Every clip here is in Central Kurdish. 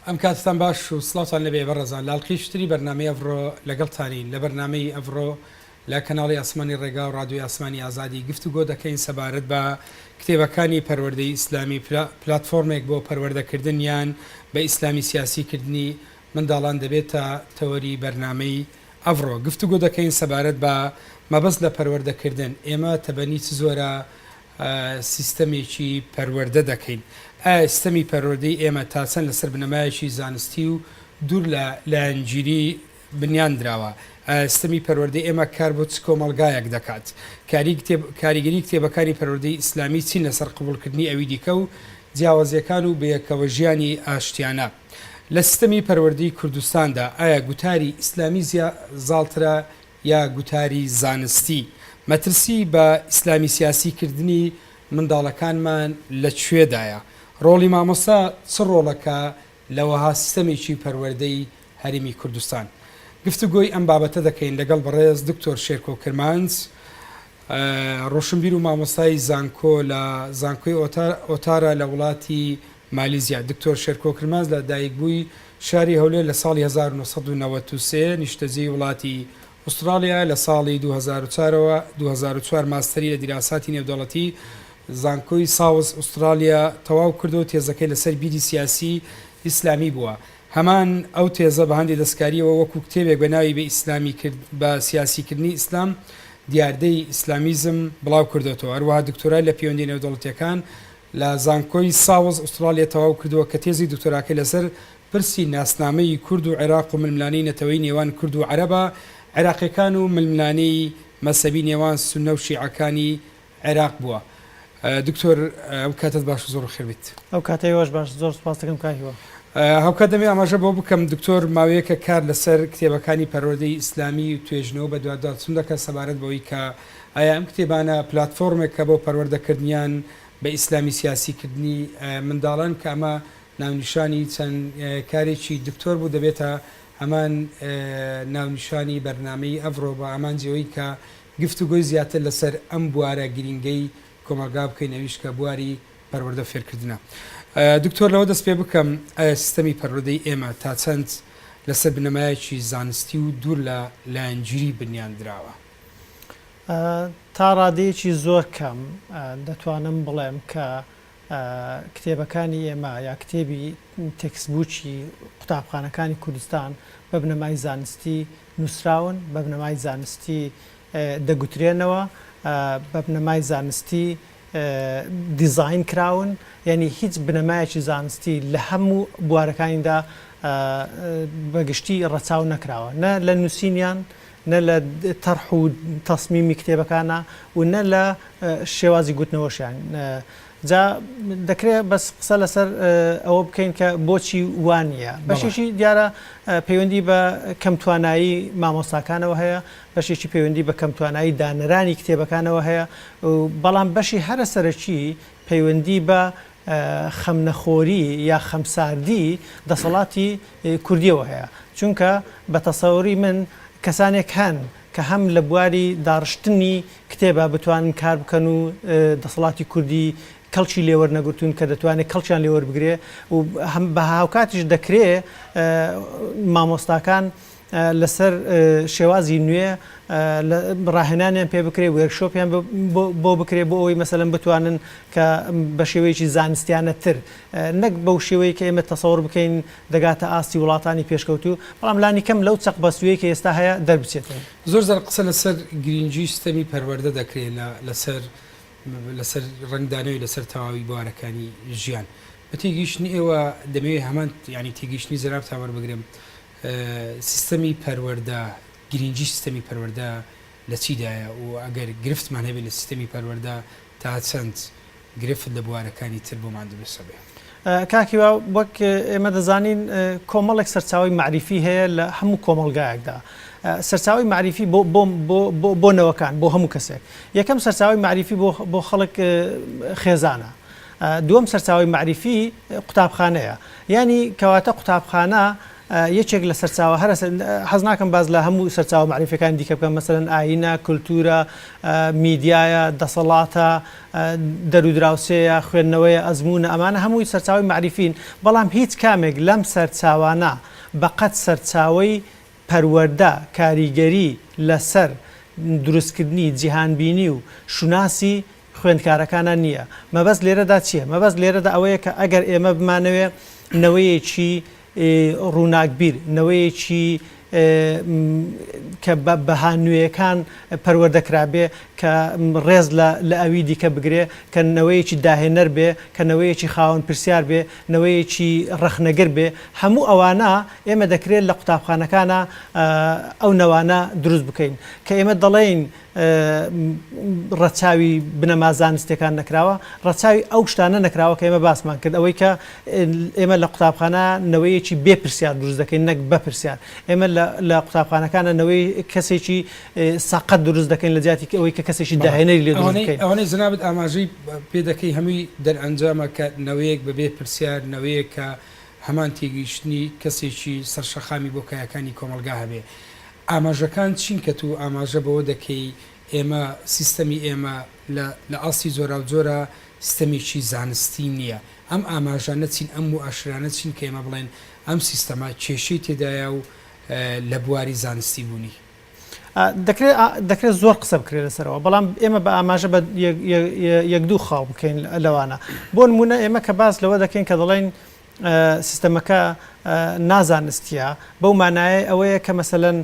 ئەم کاتتان باش و سڵاوتان لەبێ بەڕێزان لاڵقی شتری بەرنامەی ئەڤڕۆ لەگەڵتانین لە بەرنامەی ئەڤڕۆ لە کەناڵی ئاسمانی ڕێگا و ڕادیۆی ئاسمانی ئازادی گفتوگۆ دەکەین سەبارەت بە کتێبەکانی پەروەردەی ئیسلامی پلاتفۆرمێک بۆ پەروەردەکردن یان بە ئیسلامی سیاسیکردنی منداڵان دەبێتە تەوەری بەرنامەی ئەڤڕۆ گفتوگۆ دەکەین سەبارەت بە مەبەست لە پەروەردەکردن ئێمە تەبەنی چ زۆرە سیستەمێکی پەروەردە دەکەین سیستەمی پەروەردەی ئێمە تا چەند لەسەر بنەمایەکی زانستی و دوور لە لایەنگیری بنیان دراوە سیستەمی پەروەردەی ئێمە کار بۆ چ کۆمەڵگایەک دەکات کاریگەری کتێبەکانی پەروەردەی ئیسلامی چین لەسەر قبولکردنی ئەوی دیکە و جیاوازیەکان و بەیەکەوە ژیانی ئاشتیانە لە سیستەمی پەروەردەی کوردستاندا ئایا گوتاری ئیسلامی زاڵترە یا گوتاری زانستی مەترسی بە ئیسلامی سیاسیکردنی منداڵەکانمان لەکوێدایە ڕۆڵی مامۆستا چ ڕۆڵەکە لەوەها سیستەمێکی پەروەردەی هەرێمی کوردستان گفتوگۆی ئەم بابەتە دەکەین لەگەڵ بەڕێز دکتۆر شێرکۆ کرمانج ڕۆشنبیر و مامۆستای زانکۆ لە زانکۆی ئۆتارە لە وڵاتی مالیزیا دکتۆر شێرکۆ کرمانج لە دایکبووی شاری هەولێر لە ساڵی 1993 نیشتەجێی وڵاتی ئوسترالیا لە ساڵی 2004 ماستەری لە دیراساتی نێودەوڵەتی زانکۆی ساوز ئوسترالیا تەواو کردو تێزەکەی لەسەر بیری سیاسی ئیسلامی بووە هەمان ئەو تێزە بە هەندێک دەستکاریەوە وەکو کتێبێک بە ناوی بە ئیسلامی کرد بە سیاسیکردنی ئیسلام دیاردەی ئیسلامیزم بڵاو کردێتەوە هەروەها دکتۆرای لە پەیوەندی نێودەوڵەتیەکان لە زانکۆی ساوز ئوسترالیا تەواو کردووە کە تێزی دکتۆراکە لەسەر پرسی ناسنامەی کورد و عێراق و ململانەی نەتەوەی نێوان کورد و عەرەبە عێراقیەکان و ململانەی مەسەبی نێوان سونە و شیعەکانی عێراق بووە دکتۆر ئەو کاتت باش زۆر خێربیت ئەو کاتەوەش باش زۆر سپاس دەکەم کاهیوە هەوکات دەمێ ئاماژە بۆ بکەم دکتۆر ماوەیەکە کار لەسەر کتێبەکانی پەروەردەی ئیسلامی و توێژنەوە بە دواداچوون دەکە سەبارەت بەوەی کە ئایا ئەم کتێبانە پلاتفۆرمێکە بۆ پەروەردەکردنیان بە ئیسلامی سیاسیکردنی منداڵان کە ئەمە ناونیشانی چەند کارێکی دکتۆر بوو دەبێتە هەمان ناونیشانی بەرنامەی ئەڤڕۆ بە ئامان جێەوەی کە گفتوگۆی زیاتر لەسەر ئەم بوارە گرنگەی کۆمەلگا بکەین ئەویش کە بواری پەروەردە فێرکردنە دکتۆر لەوە دەست پێ بکەم ئایا سیستەمی پەروەردەی ئێمە تا چەند لەسەر بنەمایەکی زانستی و دوور لە لایەنگیری بنیان دراوە تا ڕادەیەکی زۆر کەم دەتوانم بڵێم کە کتێبەکانی ئێمە یا کتێبی تێکسبووکی قوتابخانەکانی کوردستان بە بنەمای زانستی نووسراون بە بنەمای زانستی دەگوترێنەوە بە بنەمای زانستی دیزاین کراون یعنی هیچ بنەمایەکی زانستی لە هەموو بوارەکانیدا بەگشتی ڕەچاو نەکراوە نە لە نووسینیان نە لە تەرح و تەسمیمی کتێبەکانە و نە لە شێوازی گوتنەوەشیان جا دەکرێت بەس قسە لەسەر ئەوە بکەین کە بۆچی وانە بەشێکی دیارە پەیوەندی بە کەمتوانایی مامۆستاکانەوە هەیە بەشێکی پەیوەندی بە کەمتوانایی دانەرانی کتێبەکانەوە هەیە بەڵام بەشی هەرە سەرەکی پەیوەندی بە خەمنەخۆری یا خەمساردی دەسەڵاتی کوردیەوە هەیە چونکە بە تەسەوری من کەسانێک هەن کە هەم لە بواری داڕشتنی کتێبە بتوانن کار بکەن و دەسەڵاتی کوردی کەڵکی لێوەرنەگرتوون کە دەتوانێت کەڵکیان لێوەربگرێ و بە هاوکاتیش دەکرێت مامۆستاکان لەسەر شێوازی نوێ ڕاهێنانیان پێ بکرێ وێرکشۆپیان بۆ بکرێ بۆ ئەوەی مەسەلەن بتوانن کە بە شێوەیەکی زانستیانە تر نەک بەو شێوەیە کە ئێمە تەسەوڕ بکەین دەگاتە ئاستی وڵاتانی پێشکەوتو بەڵام لانی کەم لەو چەق بەسوەیە کە ئێستا هەیە دەربچێتەوە زۆر زار قسە لەسەر گرنگی سیستەمی پەروەردە دەکرێت لەسەر ڕنگدانەوەی لەسەر تەواوی بوارەکانی ژیان بە تێگەیشتنی ئێوە دەمەوێت هەمان ینی تێگەیشتنی زەراب تاوەربگرم سیستەمی پەروەردە گرنگی سیستەمی پەروەردە لە چیدایە و ئەگەر گرفتمان هەبێت لە سیستەمی پەروەردە تا چەند گرفت لە بوارەکانی تر بۆمان دەبێت بێ کاکیوا وەک ئێمە دەزانین کۆمەڵێک سەرچاوی معریفی هەیە لە هەموو کۆمەڵگایەکدا سەرچاوی معریفی بۆ نەوەکان بۆ هەموو کەسێک یەکەم سەرچاوی معریفی بۆ خەڵک خێزانە دووەم سەرچاوی معریفی قوتابخانەیە ینی کەواتە قوتابخانە یەکێک لە سەرچاوە هەر حەز ناکەم باز لە هەموو سەرچاوە معریفەکان دیکە بکەم مەسەرەن ئاینە کولتورە میدیایە دەسەڵاتە دەرودراوسەیە خوێندنەوەی ئەزمونە ئەمانە هەمووی سەرچاوی معریفین بەڵام هیچ کامێک لەم سەرچاوانە بەقەت سەرچاوی پەروەردە کاریگەری لەسەر دروستکردنی جیهانبینی و شوناسی خوێندکارەکانە نییە مەبەست لێرەدا چییە؟ مەبەست لێرەدا ئەوەیە کە ئەگەر ئێمە بمانەوێ نەوەیەکی ڕووناکبیر نەوەیەکی کە بەها نوێیەکان پەروەردەکرابێ کە ڕێز لە ئەوی دیکە بگرێ کە نەوەیەکی داهێنەر بێ کە نەوەیەکی خاوەن پرسیار بێ نەوەیەکی ڕەخنەگر بێ هەموو ئەوانە ئێمە دەکرێت لە قوتابخانەکانە ئەو نەوانە دروست بکەین کە ئێمە دەڵێین ڕەچاوی بنەما زانستیەکان نەکراوە ڕەچاوی ئەو شتانە نەکراوە کە ئێمە باسمان کرد ئەوەی کە ئێمە لە قوتابخانە نەوەیەکی بێ پرسیار دروست دەکەین نەک بە پرسیار ئێمە لە قوتابخانەکانە نەوەی کەسێکی ساقەت دروست دەکەین لە جیاتی ئەوەی کە کەسێکی داهێنەری لێ دروست دەکەین ئەوانەی جنابەت ئاماژەی پێ دەکەی هەمووی دەرئەنجامە کە نەوەیەک بەبێ پرسیار نەوەیەک کە هەمان تێگەیشتنی کەسێکی سەرشەخامی بۆ کایەکانی کۆمەلگا هەبێ ئاماژەکان چین کە تو ئاماژە بەوە دەکەی ئێمە سیستەمی ئێمە لە ئاستی زۆرا و جۆرە سیستەمێکی زانستی نییە ئەم ئاماژانە چین ئەم و ئاشرانە چین کە ئێمە بڵێن ئەم سیستەما کێشەی تێدایە و لە بواری زانستی بوونی دەکرێت زۆر قسە بکرێت لەسەرەوە بەڵام ئێمە بە ئاماژە بە یەک دوو خاو بکەین لەوانە بۆ نمونە ئێمە کە باس لەوە دەکەین کە دەڵێن سیستەمەکە نازانستیە بەو مانایە ئەوەیە کە مەسەلەن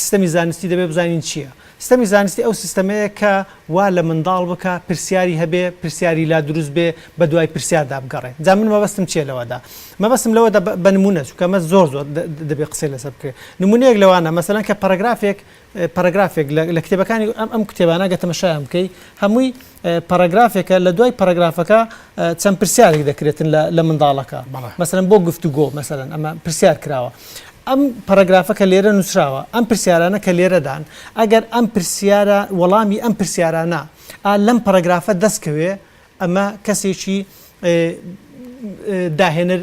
سیستەمی زانستی دەبێت بزانین چییە سیستەمی زانستی ئەو سیستەمەیە کە وا لە منداڵ بکە پرسیاری هەبێ پرسیاری لا دروست بێ بە دوای پرسیاردا بگەڕێ جا من مەبەستم چیە لەوەدا مەبەستم لەوەدا بە نمونە چونکە ئەمە زۆر دەبێت قسەی لەسەر بکرێت نمونەیەک لەوانە مەسەلەن کە پەرەگرافێک لە کتێبەکانی ئەم کتێبانە گەتەمەشایان بکەی هەمووی پەرەگرافێکە لە دوای پەرەگرافەکە چەند پرسیارێک دەکرێتن لە منداڵەکە مەسەلەن بۆ گفتوگۆ مەسەلەن ئەمە پرسیار کراوە ئەم پەرەگرافە کە لێرە نووسراوە ئەم پرسیارانە کە لێرەدان ئەگەر ئەم پرسیارە وەڵامی ئەم پرسیارانە لەم پەرەگرافە دەستکەوێ ئەمە کەسێکی داهێنەر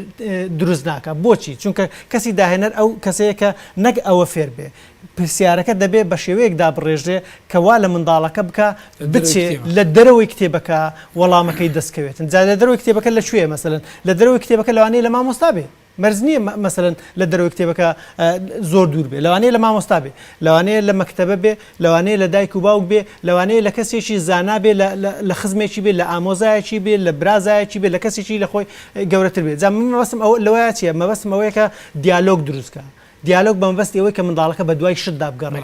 دروست ناکە بۆچی چونکە کەسی داهێنەر ئەو کەسەیە کە نەک ئەوە فێر بێ پرسیارەکە دەبێت بە شێوەیەکدا بڕێژێ کەوا لە منداڵەکە بکە بچێ لە دەرەوەی کتێبەکە وەڵامەکەی دەستکەوێتن جا لە دەرەوەی کتێبەکە لەکوێ مەسەلەن لە دەرەوەی کتێبەکە لەوانەیە لە مامۆستا بێ مەرج نییە مەسەلەن لە دەرەوەی کتێبەکە زۆر دوور بێ لەوانەیە لە مامۆستا بێ لەوانەیە لە مەکتەبە بێ لەوانەیە لە دایک و باوک بێ لەوانەیە لە کەسێکی زانا بێ لە خزمێکی بێ لە ئامۆزایەکی بێ لە برازایەکی بێ لە کەسێکی لە خۆی گەورەتر بێت جا من مەبەستم لەوەیە چییە مەبەستم ئەوەیە کە دیالۆگ دروستکە دیالۆگ بە مەبەستی ئەوەی کە منداڵەکە بە دوای شتدا بگەڕێ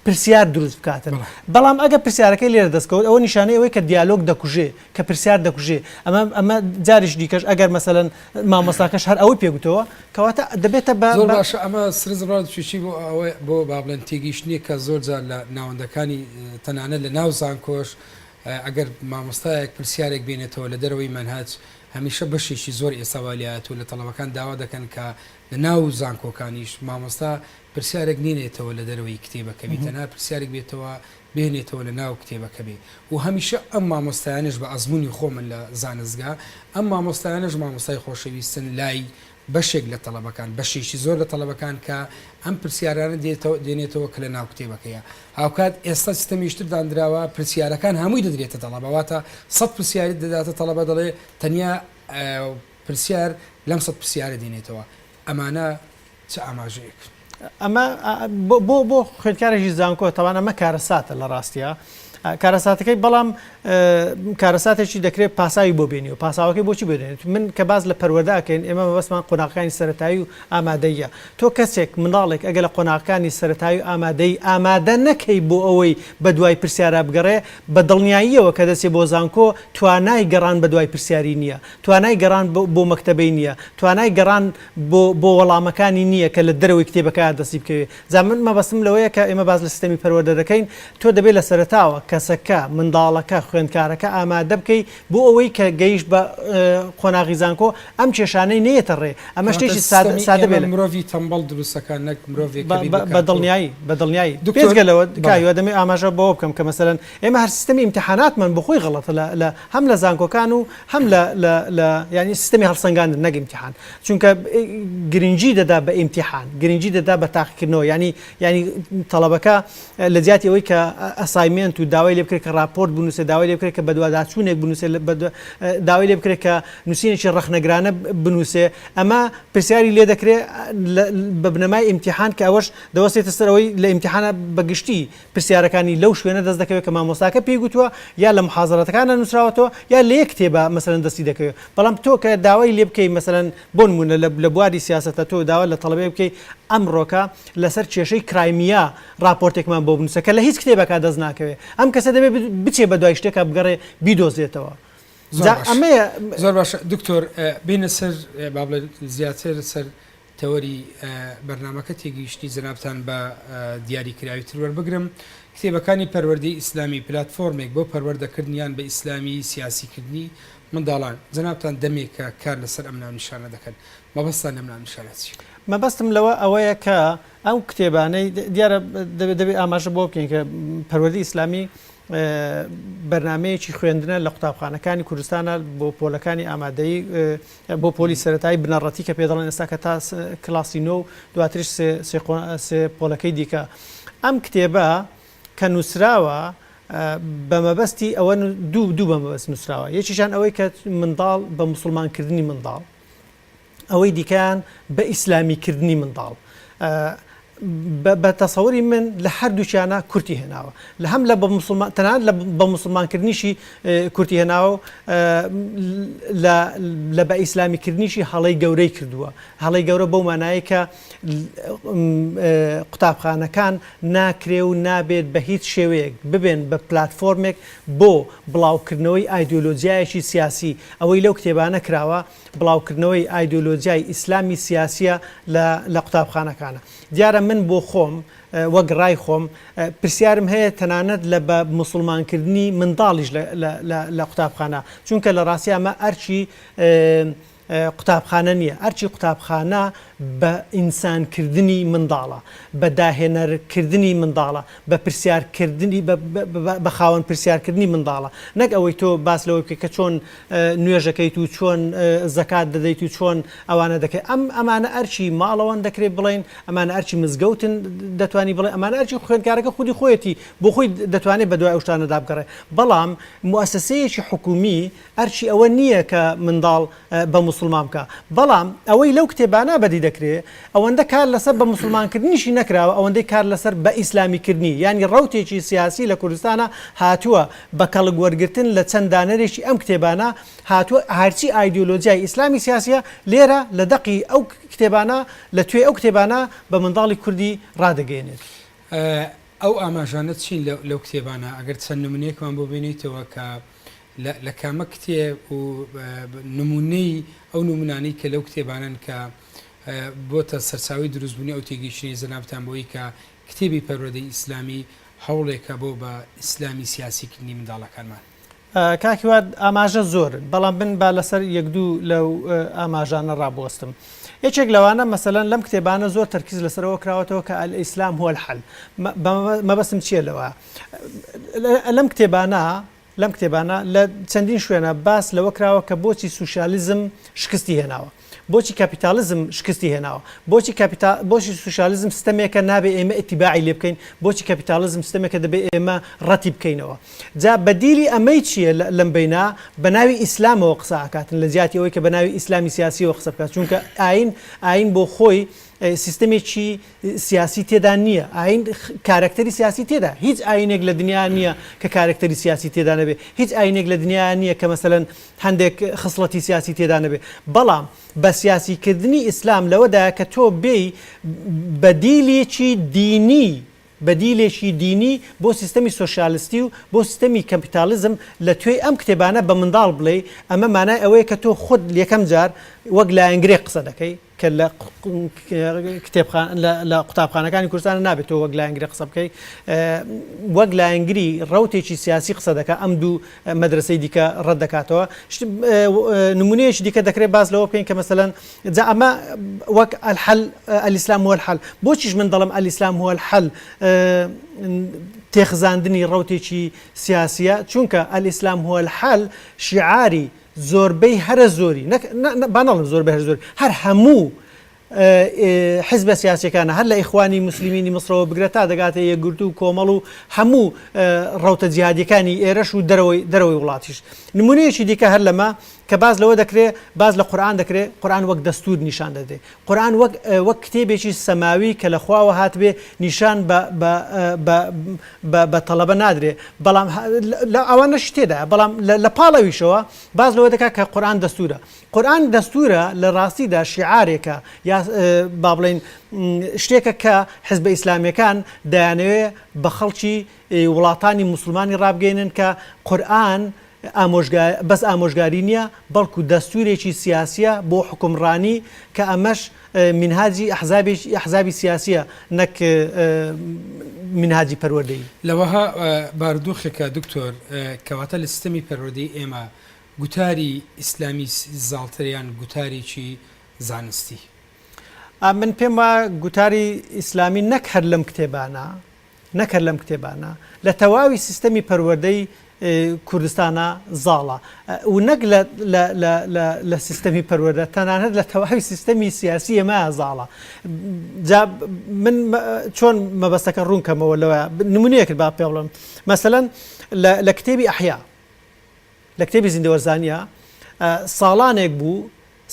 پرسیار دروست بکاتن بەڵام ئەگە پرسیارەکەی لێرە دەستکەوت ئەوە نیشانەی ئەوەی کە دیالۆگ دەکوژێ کە پرسیار دەکوژێ ئەمە جاریش دیکەش ئەگەر مەسەلەن مامۆستاکەش هەر ئەوەی پێگوتەوە کەواتە دەبێتە زۆر باشە ئەمە سرزڕاتشی بۆ بابڵێن تێگەیشتنیە کە زۆر جار لە ناوەندەکانی تەنانەت لە ناو زانکۆش ئەگەر مامۆستایەک پرسیارێک بێنێتەوە لە دەرەوەی مەنهەج هەمیشە بەشێکی زۆر ئێساوالیات و لە تەڵەبەکان داوا دەکەن کە لە ناو زانکۆکانیش مامۆستا پرسیارێک نێنێتەوە لە دەرەوەی کتێبەکە تەنها پرسیارێک بێتەوە بێنێتەوە لە ناو کتێبەکە بێ و هەمیشە ئەم مامۆستایانش بە ئەزمموی خۆمن لە زانستگا ئەم مامۆستایانش مامۆستای خۆشەویستن لای بەشێک لە تەڵەبەکان بەشێکی زۆر لە تەڵەبەکان کە ئەم پرسیارانە دێنێتەوە کە لە ناو کتێبەکەیە هاوکات ئێستا سیستەمیشتر دانراوە پرسیارەکان هەمووی دەدرێتە تەڵەبەواتە 100 پرسیاری دەداتە تەڵەبە دەڵێ تەنیا پرسیار لەم 100 پرسیارە دێنێتەوە ئەمانە چه ئاماژەیەک ئەمە بۆ خوێندکارێکی زانکۆ تەوان ئەمە کارەساتە لە ڕاستیە کارەساتەکەی بەڵام کارەساتێکی دەکرێت پاساوی بۆ بێنی و پاساوەکەی بۆچی بێنێت من کە باز لە پەروەرداکەین ئێمە بەسمان قۆناغەکانی سەرەتایی و ئامادەیە تۆ کەسێک منداڵێک ئەگە لە قۆناغەکانی سەرەتایی و ئامادەی ئامادە نەکەی بۆ ئەوەی بە دوای پرسیارە بگەڕێ بە دڵنیاییەوە کە دەچێت بۆ زانکۆ توانای گەڕان بە دوای پرسیاری نییە توانای گەڕان بۆ مەکتەبەی نییە توانای گەڕان بۆ وەڵامەکانی نییە کە لە دەرەوەی کتێبەکە دەستی بکەوێت زان من مەبەستم لەوەیە کە ئێمە باز لە سیستەمی پەروەردە دەکەین تۆ دەبێت لە سەرەتاوە کەسەکە منداڵەکە خوێندکارەکە ئامادە بکەی بۆ ئەوەی کە گەیشت بە قۆناغیزانکۆ ئەم کێشانەی نێتە ڕێ ئەمە شتێکی سادە بێت مرۆڤی تەمبەڵ دروستەکان نەک مرۆڤێک بە دڵنیایی پێزگەلەوە کاوە دەمێ ئاماژە بۆ بکەم کە مەسەرەن ئێمە هەر سیستەمی ئیمتیحاناتمان بخۆی غەڵەتە لە هەم لە زانکۆکان و هەم لە ینی سیستەمی هەڵسەنگاندن نەک ئیمتیحان چونکە گرنگی دەدا بە ئیمتیحان گرنگی دەدا بە تاقیکردنەوە ینی تەڵەبەکە لە جیاتی ئەوەی کە ئەسایمنت و داوای لێ بکرێت کە راپۆرت بنووسێ داوای لێ بکرێت کە بە دوواداچوونێک بنووسێ داوای لێ بکرێت کە نووسینێکی ڕەخنەگرانە بنووسێ ئەمە پرسیاری لێ دەکرێت بە بنەمای ئیمتیحان کە ئەوەش دەوەستێتە سەرەوەی لە ئیمتیحانە بەگشتی پرسیارەکانی لەو شوێنە دەست دەکەوێت کە مامۆستاکە پێی گوتووە یا لە محازەرەتەکانە نووسراوەتەوە یا لە یەک کتێبە مەسەرەن دەستی دەکەوێت بەڵام تۆ کە داوای لێ بکەی مەسەرەن بۆ نمونە لە بواری سیاسەتە تۆ داوا لە تەڵەبێ بکەی ئەمڕۆکە لەسەر کێشەی کرایمیا راپۆرتێکمان بۆ بنووسە کە لە هیچ کتێبەکە دەست ناکەوێت ئەم کەسە دەبێت بچێ بە دوای شتێکە بگەڕێ بیدۆزێتەوە زۆر باش دکتۆر بینە سەر بابلە زیاتر سەر تەوەری بەرنمەکە تێگەیشتی جەنابتان بە دیاریکراوی تر وەربگرم کتێبەکانی پەروەردەی ئیسلامی پلاتفۆرمێک بۆ پەروەردەکردنیان بە ئیسلامی سیاسیکردنی منداڵان جەنابتان دەمێکە کار لەسەر ئەم ناونیشانە دەکەن مەبەستان لەم ناونیشانە چی؟ مەبەستم لەوە ئەوەیە کە ئەو کتێبانەی دیارە دەبێت ئاماژە بۆ بکەین کە پەروەردەی ئیسلامی بەرنمەیەکی خوێندنە لە قوتابخانەکانی کوردستانە بۆ پۆلەکانی ئامادەی بۆ پۆلی سەرەتایی بنەڕەتی کە پێدەڵێن ئێستا کە تا کلاسی 9 دواتریش سێ پۆلەکەی دیکە ئەم کتێبە کە نووسراوە بە مەبەستی ئەوە دوو بە مەبەست نووسراوە یەکیشان ئەوەی کە منداڵ بە موسڵمانکردنی منداڵ ئەوەی دیکەیان بە ئیسلامیکردنی منداڵ بە تەسەوری من لە هەردووچیانە کورتی هێناوە لە هەم تەنان بە موسڵمانکردنیشی کورتی هێناوە لە بە ئیسلامیکردنیشی هەڵەی گەورەی کردووە هەڵەی گەورە بەو مانایی کە قوتابخانەکان ناکرێ و نابێت بە هیچ شێوەیەک ببێن بە پلاتفۆرمێک بۆ بڵاوکردنەوەی ئایدۆلۆجیایەکی سیاسی ئەوەی لەو کتێبانە کراوە بڵاوکردنەوەی ئایدۆلۆجیای ئیسلامی سیاسیە لە قوتابخانەکانە دیارە من بۆ خۆم وەک ڕای خۆم پرسیارم هەیە تەنانەت لە بە موسڵمانکردنی منداڵیش لە قوتابخانە چونکە لە ڕاستی ئەمە ئەرچی قوتابخانە نییە ئەرچی قوتابخانە بە ئینسانکردنی منداڵە بە داهێنەرکردنی منداڵە بە پرسیارکردنی بە خاوەن پرسیارکردنی منداڵە نەک ئەوەی تۆ باس لەوەی بکە کە چۆن نوێژەکەیت و چۆن زەکات دەدەیت و چۆن ئەوانە دەکەیت ئەمانە ئەرچی ماڵەوەن دەکرێت بڵێن ئەمانە ئەرچی مزگەوتن دەتوانی بڵێ ئەمانە ئەرچی خوێندکارەکە خودی خۆیەتی بۆ خۆی دەتوانێت بە دوای ئەو شتانەدا بگەڕێ بەڵام موسسەیەکی حکومی ئەرچی ئەوە نییە کە منداڵ بە مسلمان بکە بەڵام ئەوەی لەو کتێبانە بەدی دەکرێت ئەوەندە کار لەسەر بە مسلمانکردنیشی نەکراوە ئەوەندەی کار لەسەر بە ئیسلامیکردنی ینی ڕوتێکی سیاسی لە کوردستانە هاتووە بە کەڵک وەرگرتن لە چەند دانەرێکی ئەم کتێبانە هاتووە هەرچی ئایدۆلۆجیای ئیسلامی سیاسیە لێرە لە دەقی ئەو کتێبانە لە توێ ئەو کتێبانە بە منداڵی کوردی ڕادەگەێنێت ئەو ئاماژانە چین لەو کتێبانە ئەگەر چەند نمونەیەکمان بۆ بینیتەوە کە لە کامە کتێب و نمونەی ئەو نمونانەی کە لەو کتێبانن کە بۆتە سەرچاوی دروستبوونی ئەو تێگەیشتنی جەنابتان بۆی کە کتێبی پەروەردەی ئیسلامی هەوڵێکە بۆ بە ئیسلامی سیاسیکردنی منداڵەکانمان کاکیوات ئاماژە زۆرن بەڵام بن با لەسەر یەک دوو لەو ئاماژانە ڕابوەستم یەکێک لەوانە مەسەلەن لەم کتێبانە زۆر تەرکیز لەسەرەوە کراوەتەوە کە ئەلئیسلام هو الحەل مەبەستم چییە لەوە لەم کتێبانە لە چەندین شوێنە باس لەوە کراوە کە بۆچی سوشالیزم شکستی هێناوە بۆچی کاپیتالیزم شکستی هێناوە بۆچی سوشالیزم سیستەمێکە نابێ ئێمە ئیتیباعی لێ بکەین بۆچی کاپیتالیزم سیستەمێکە دەبێت ئێمە ڕەتی بکەینەوە جا بەدیلی ئەمەی چییە لەم بینە بە ناوی ئیسلامەوە قسە ئاکاتن لە جیاتی ئەوەی کە بە ناوی ئیسلامی سیاسیەوە قسە بکات چونکە ئاین بۆ خۆی سیستەمێکی سیاسی تێدا نییە ئاین کارکتەری سیاسی تێدا هیچ ئاینێک لە دنیا نییە کە کارکتەری سیاسی تێدا نەبێ هیچ ئاینێک لە دنیا نییە کە مەسەلەن هەندێک خصڵەتی سیاسی تێدا نەبێ بەڵام بە سیاسیکردنی ئیسلام لەوەدایە کە تۆ بێی بەدیلێکی دینی بۆ سیستەمی سۆشیالیستی و بۆ سیستەمی کەپیتالیزم لە توێی ئەم کتێبانە بە منداڵ بڵێ ئەمە مانای ئەوەیە کە تۆ خود یەکەم جار وەک لایەنگرێک قسە دەکەی کە لە کتێبخان لە قوتابخانەکانی کوردستان نابێت تۆ وەک لە ئەنگری قسە بکەی وەک لە ئەنگری ڕەوتێکی سیاسی قسە دەکە ئەم دوو مەدرسەی دیکە ڕەت دەکاتەوە نمونەیەکی دیکە دەکرێت باز لەوە بکەین کە مەسەلەن جا ئەمە وەک الحل الإسلام هو الحل بۆچیش من دەڵم الإسلام هو الحل تێخزاندنی ڕەوتێکی سیاسیە چونکە الإسلام هو الحل شعاری زۆربەی هەرە زۆری بانەڵم زۆربەی هەر زۆری هەر هەموو حزب سیاسیەکانە هەر لە ئیخوانی مسلمینی مصرەوە بگرێت تا دەگاتە یەکگرتو و کۆمەڵ و هەموو ڕەوتە جیهادیەکانی ئێرەش و دەرەوەی وڵاتیش نمونەیەکی دیکە هەر لەمە کە باز لەوە دەکرێت باز لە قورئان دەکرێت قورئان وەک دەستور نیشان دەدێت قورئان وەک کتێبێکی سەماوی کە لە خواوە هاتبێ نیشان بە تەڵەبە نادرێت بەڵام ئەوانەش تێدا بەڵام لە پاڵەویشەوە باز لەوە دەکات کە قورئان دەستورە قورئان دەستورە لە ڕاستیدا شیعارێکە یا با بڵێن شتێکە کە حزبە ئیسلامیەکان دەیانەوێت بە خەڵکی وڵاتانی موسڵمانی ڕابگەێنن کە قورئان بەس ئامۆژگاری نییە بەڵکو دەستورێکی سیاسیە بۆ حکومڕانی کە ئەمەش منهاجی ئەحزابی سیاسیە نەک منهاجی پەروەردەیی لەوەها بارودۆخێکە دکتۆر کەواتە لە سیستەمی پەروەردەی ئێمە گوتاری ئیسلامی زاڵتریان گوتارێکی زانستی من پێم وایە گوتاری ئیسلامی نەک هەر لەم کتێبانە لە تەواوی سیستەمی پەروەردەی کوردستانە زاڵە و نەک لە سیستەمی پەروەردە تەنانەت لە تەواوی سیستەمی سیاسی ئێمە زاڵە من چۆن مەبەستەکە ڕوونکەمەوە لەوە نمونەیەکت با پێ بڵێم مەسەلەن لە کتێبی ئەحیا لە کتێبی زیندەوەرزانیە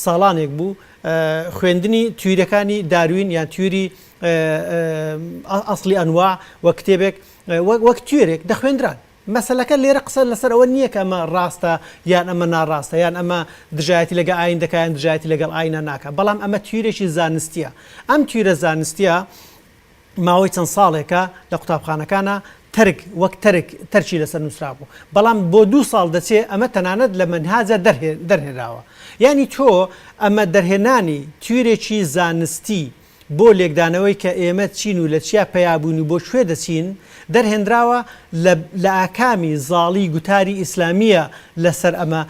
ساڵانێک بوو خوێندنی تیورەکانی داروین یان تیوری ئەسڵی ئەنواع وەک کتێبێک وەک تیورێک دەخوێندران مەسەلەکە لێرە قسە لەسەر ئەوە نییە کە ئەمە ڕاستە یان ئەمە ناڕاستە یان ئەمە دژایەتی لەگەڵ ئاین دەکات یان دژایەتی لەگەڵ ئاینە ناکە بەڵام ئەمە تیورێکی زانستیە ئەم تیورە زانستیە ماوەی چەند ساڵێکە لە قوتابخانەکانە تەرکی لەسەر نووسرا بوو بەڵام بۆ 2 ساڵ دەچێت ئەمە تەنانەت لە منهاجە دەرهێنراوە یعنی تۆ ئەمە دەرهێنانی تیورێکی زانستی بۆ لێکدانەوەی کە ئێمە چین و لە چیا پەیابوون و بۆ کوێ دەچین دەرهێنراوە لە ئاکامی زاڵی گوتاری ئیسلامیە لەسەر ئەمە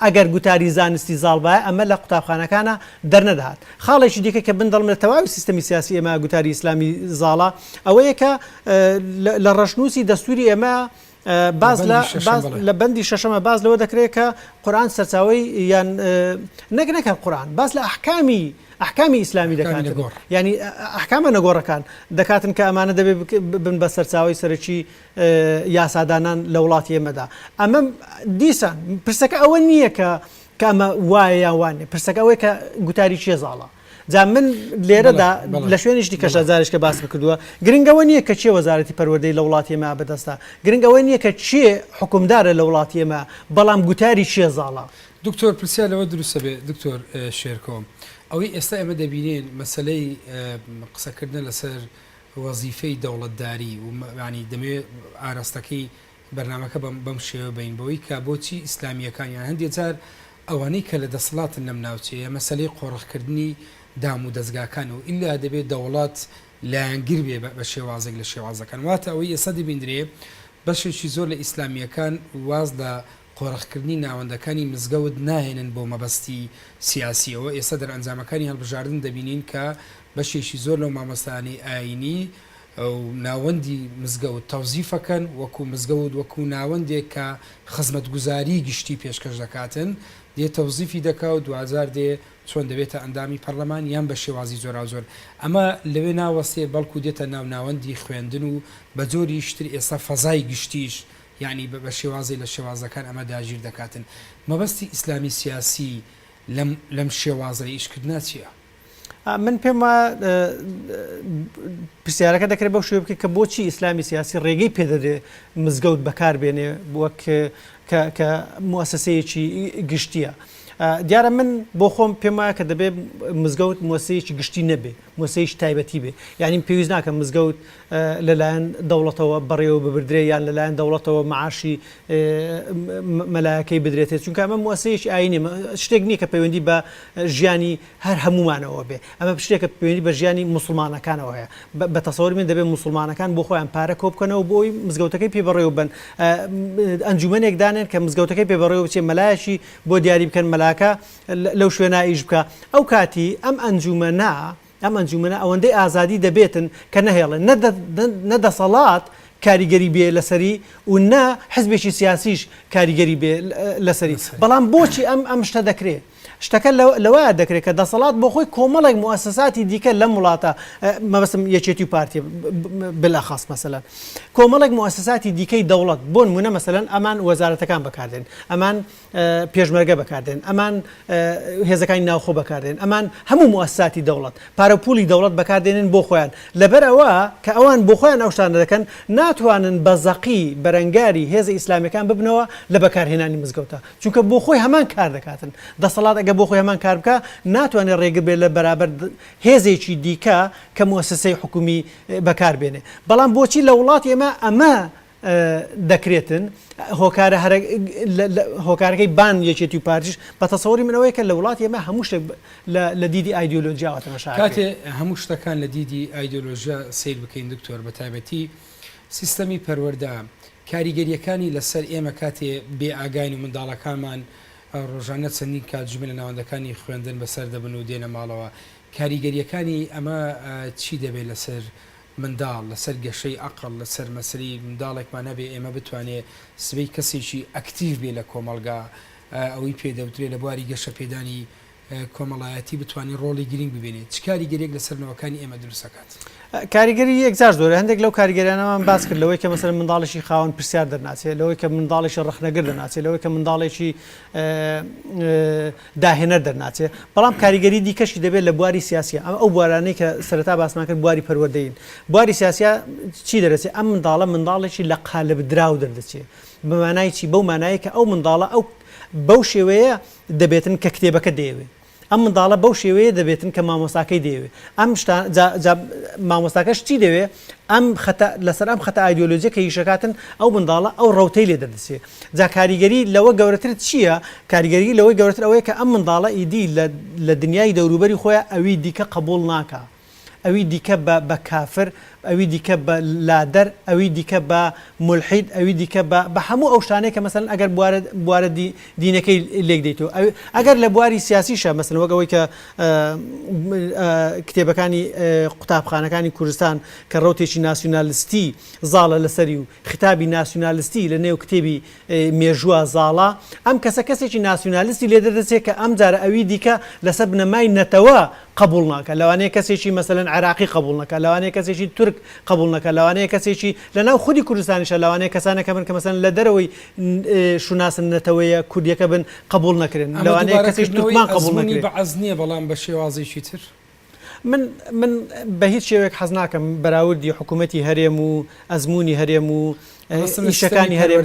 ئەگەر گوتاری زانستی زاڵبایە ئەمە لە قوتابخانەکانە دەرنەدەهات خاڵێکی دیکە کە بندڵم لە تەواوی سیستەمی سیاسی ئێمە گوتاری ئیسلامی زاڵە ئەوەیە کە لە ڕەشنووسی دەستوری ئێمە باز لە بەندی شەشەمە باز لەوە دەکرێت کە قورئان سەرچاوەی یان نەکە قورئان باز لە ئەحکامی ئیسلامی دەکاتن ینی ئەحکامە نەگۆڕەکان دەکاتن کە ئەمانە دەبێت بن بە سەرچاوی سەرەکی یاسادانان لە وڵاتی ئێمەدا ئەمە دیسان پرسەکە ئەوە نییە کە ئەمە وایە یان وانێ پرسەکە ئەوەیە کە گوتاری چیە زاڵە جا من لێرەدا لە شوێنیشتی کەشە جارێک کە باس بکردووە گرنگەوە نییە کە چێ وەزارەتی پەروەردەی لە وڵاتی ئێمە بەدەستە گرنگەوە نییە کە چێ حکومدارە لە وڵاتی ئێمە بەڵام گوتاری چیە زاڵە دکتۆر پرسیار لەوە دروستە بێ دکتۆر شێرکۆم ئەوەی ئێستا ئێمە دەبینێن مەسلەی قسەکردن لەسەر وەزیفەی دەوڵەتداری و ینی دەمێت ئاراستەکەی بەرنامەکە بەم شێوە بین بۆی کە بۆچی ئیسلامیەکانیان هەندێک جار ئەوانەی کە لە دەسەڵاتن لەم ناوچەیە مەسلەی قۆڕەخکردنی دام و دەستگاکان و ئیلا دەبێت دەوڵات لایەنگیر بێ بە شێوازێک لە شێوازەکان واتە ئەوەی ئێستا دەبیندرێ بەشێکی زۆر لە ئیسلامیەکان واز لە قۆڕەخکردنی ناوەندەکانی مزگەوت ناهێنن بۆ مەبەستی سیاسیەوە ئێستا دەرئەنجامەکانی هەڵبژاردن دەبینین کە بەشێکی زۆر لەو مامۆستانی ئاینی ناوەندی مزگەوت تەوزیفەکەن وەکو مزگەوت وەکو ناوەندێک کە خزمەتگوزاری گشتی پێشکەش دەکاتن دێ تەوزیفی دەکا و دوزار دێ چۆن دەبێتە ئەندامی پەرلەمان یان بە شێوازی زۆرا زۆر ئەمە لەوێ ناوەستێ بەڵکو دێتە ناوناوەندی خوێندن و بە جۆری شتر ئێستا فەزای گشتیش یعنی بە شێوازی لە شێوازەکان ئەمە داگیر دەکاتن مەبەستی ئیسلامی سیاسی لەم شێوازەی ئیشکردنا چییە؟ من پێم پرسیارەکە دەکرێت بەو شوێ بکە کە بۆچی ئیسلامی سیاسی ڕێگەی پێدەدێ مزگەوت بەکاربێنێ وەک کە موسسەیەکی گشتیە دیارە من بۆ خۆم پێم وایە کە دەبێت مزگەوت موسسەیەکی گشتی نەبێ مۆسەیەکی تایبەتی بێ یعنی پێویست ناکەم مزگەوت لەلایەن دەوڵەتەوە بەڕێوە ببردرێ یان لەلایەن دەوڵەتەوە معاشی مەلایەکەی بدرێتێت چونکە ئەمە مؤسسەیەکی ئاینی شتێک نییە کە پەیوەندی بە ژیانی هەر هەمومانەوە بێ ئەمە شتێکە پەیوەندی بە ژیانی مسلمانەکانەوە هەیە بە تەسەووری من دەبێت مسلمانەکان بۆ خۆیان پارە کۆ بکەنەوە بۆی مزگەوتەکەی پێبەڕێوە بن ئەنجومەنێک دانێن کە مزگەوتەکەی پێبەڕێوە بچێ مەلایەکی بۆ دیاری بکەن مەلاکە لەو شوێنە ئیش بکە ئەو کاتی ئەم ئەنجومەنە ئەوەندەی ئازادی دەبێتن کە نەهێڵن نەدەسەڵات کاریگەری بێ لەسەری و نا حزبێکی سیاسیش کاریگەری بێ لەسەری بەڵام بۆچی ئەم شتە دەکرێت شتەکە لەوایە دەکرێت کە دەسەڵات بۆ خۆی کۆمەڵێک موسساتی دیکە لەم وڵاتە مەبەستم یەکێتی و پارتی بلاخاص مەسەلەن کۆمەڵێک موسساتی دیکەی دەوڵەت بۆ نمونە مەسەلەن ئەمان وەزارەتەکان بەکاردێن ئەمان پێشمەرگە بەکاردێن ئەمان هێزەکانی ناوخۆ بەکاردێن ئەمان هەموو موسساتی دەوڵەت پارەپولی دەوڵەت بەکاردێنن بۆ خۆیان لەبەر ئەوە کە ئەوان بۆ خۆیان ئەو شتانە دەکەن ناتوانن بە زەقی بەرەنگاری هێزە ئیسلامیەکان ببنەوە لە بەکارهێنانی مزگەوتە چونکە بۆ خۆی هەمان کار دەکاتن دەسەڵات بۆ خۆی هەمان کار بکە ناتوانێت ڕێگە بێت لە بەرابەر هێزێکی دیکە کە موسسەی حکومی بەکاربێنێ بەڵام بۆچی لە وڵاتی ئەمە دەکرێتن هۆکارەکەی بان یەکێتی و پارتیش بە تەسەووری منەوەی کە لە وڵاتی ئێمە هەموو شتێک لە دیدی ئایدۆلۆژیاوە تەماشا کاتێ هەموو شتەکان لە دیدی ئایدۆلۆژیا سیر بکەین دکتۆر بە تایبەتی سیستەمی پەروەردە کاریگەریەکانی لەسەر ئێمە کاتێ بێ ئاگاین و منداڵەکانمان ڕۆژانە چەندین کات جملە ناوەندەکانی خوێندن بەسەر دەبن و دێنە ماڵەوە کاریگەریەکانی ئەمە چی دەبێت لەسەر منداڵ لەسەر گەشەی عەقڵ لەسەر مەسەری منداڵێکمان نەبێ ئێمە بتوانێت سبەی کەسێکی ئەکتیڤ بێ لە کۆمەلگا ئەوەی پێدەوترێت لە بواری گەشە پێدانی کۆمەڵایەتی بتوانین ڕۆڵی گرنگ ببێنێت چ کاریگەریەک لەسەر نەوەکانی ئێمە دروستەکات کاریگەری یەکجار زۆرە هەندێک لەو کاریگەریانەمان باس کرد لەوەی کە مەسەلەن منداڵێکی خاوەن پرسیار دەرناچێت لەوەی کە منداڵێکی ڕەخنەگر دەرناچێت لەوەی کە منداڵێکی داهێنەر دەرناچێت بەڵام کاریگەری دیکەشی دەبێت لە بواری سیاسیە ئەو بوارانەی کە سەرەتا باسمان کرد بواری پەروەردەین بواری سیاسیا چی دەرەچێت ئەم منداڵێکی لە قالب دراو دەردەچێت بەمانای چی بەو مانایی کە ئەو منداڵە ئەو بەو شێوەیە دەبێتن کە کتێبەکە دەیەوێت ئەم منداڵە بەو شێوەیە دەبێتن کە مامۆستاکەی دەیەوێت ئەم مامۆستاکەش چی دەوێت ئەم لەسەر ئەم خەتە ئایدۆلۆژیە کە هیشەکاتن ئەو منداڵە ئەو ڕەوتەی لێ دەردەچێت جا کاریگەری لەوە گەورەتر چییە کاریگەری لەوەی گەورەتر ئەوەیە کە ئەم منداڵە ئیدی لە دنیای دەوروبەری خۆیان ئەوی دیکە قبول ناکە ئەوی دیکە بە کافر ئەوی دیکە بە لادەر ئەوی دیکە بە مولحید ئەوی دیکە بە هەموو ئەو شتانەیە کە مەسەلەن ئەگەر بوارە دینەکەی لێک دەیتەوە ئەگەر لە بواری سیاسیشە مەسەلەن وەک ئەوەی کە کتێبەکانی قوتابخانەکانی کوردستان کە ڕەوتێکی ناسیۆنالیستی زاڵە لەسەری و خیتابی ناسیۆنالیستی لە نێو کتێبی مێژووە زاڵە ئەم کەسێکی ناسیۆنالیستی لێ دەدەچێت کە ئەم جارە ئەوی دیکە لەسەر بنەمای نەتەوە قبول ناکە لەوانەیە کەسێکی مەسەلەن عێراقی قبول ناکە لەوانەیە کەسێکی تورک قبول نەکە لەوانەیە کەسێکی لەناو خودی کوردستانیشە لەوانەیە کەسانەکە بن کە مەسەلەن لە دەرەوەی شوناسن نەتەوەیە کوردیەکە بن قبول نەکردن لەوانەیە کەسێکی تورکمان قبول نەکرێت بەعەز نییە بەڵام بە شێوازێکی تر من بە هیچ شێوەیەک حەز ناکەم بەراوردی حکوومەتی هەرێم و ئەزمموی هەرێم و ئیشەکانی هەرێم